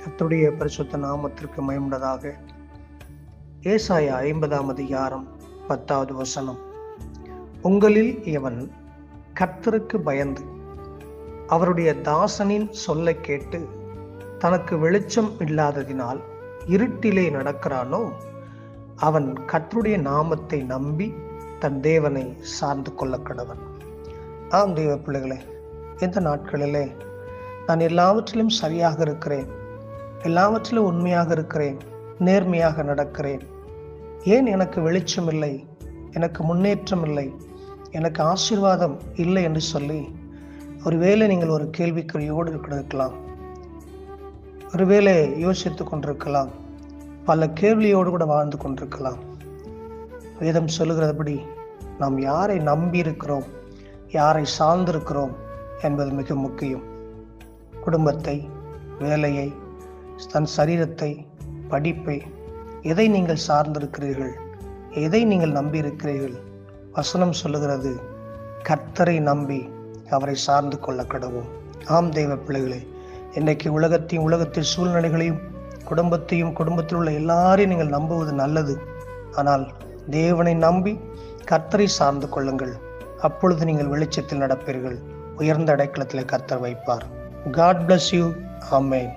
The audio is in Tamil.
கர்த்தருடைய பரிசுத்த நாமத்திற்கு மகிமையுண்டாதாக. ஏசாயா 50ஆம் அதிகாரம் 10வது வசனம். உங்களில் எவன் கர்த்தருக்கு பயந்து அவருடைய தாசனின் சொல்லை கேட்டு தனக்கு வெளிச்சம் இல்லாததினால் இருட்டிலே நடக்கிறானோ அவன் கர்த்தருடைய நாமத்தை நம்பி தன் தேவனை சார்ந்து கொள்ள கடவன். ஆம் தேவ பிள்ளைகளே, இந்த நாட்களிலே நான் எல்லாவற்றிலும் சரியாக இருக்கிறேன், எல்லாவற்றிலும் உண்மையாக இருக்கிறேன், நேர்மையாக நடக்கிறேன், ஏன் எனக்கு வெளிச்சம் இல்லை, எனக்கு முன்னேற்றம் இல்லை, எனக்கு ஆசீர்வாதம் இல்லை என்று சொல்லி ஒருவேளை நீங்கள் ஒரு கேள்விக்குறியோடு இருக்கலாம், ஒருவேளை யோசித்து கொண்டிருக்கலாம், பல கேள்வியோடு கூட வாழ்ந்து கொண்டிருக்கலாம். வேதம் சொல்லுகிறபடி நாம் யாரை நம்பி இருக்கிறோம், யாரை சார்ந்திருக்கிறோம் என்பது மிக முக்கியம். குடும்பத்தை, வேலையை, தன் சரீரத்தை, படிப்பை, எதை நீங்கள் சார்ந்திருக்கிறீர்கள், எதை நீங்கள் நம்பி இருக்கிறீர்கள்? வசனம் சொல்லுகிறது, கர்த்தரை நம்பி அவரை சார்ந்து கொள்ள கடவும். ஆம் தெய்வ பிள்ளைகளே, இன்றைக்கு உலகத்தில் சூழ்நிலைகளையும் குடும்பத்தில் உள்ள எல்லாரையும் நீங்கள் நம்புவது நல்லது. ஆனால் தேவனை நம்பி கர்த்தரை சார்ந்து கொள்ளுங்கள். அப்பொழுது நீங்கள் வெளிச்சத்தில் நடப்பீர்கள். உயர்ந்த அடைக்கலத்தில் கர்த்தர் வைப்பார். God bless you. Amen.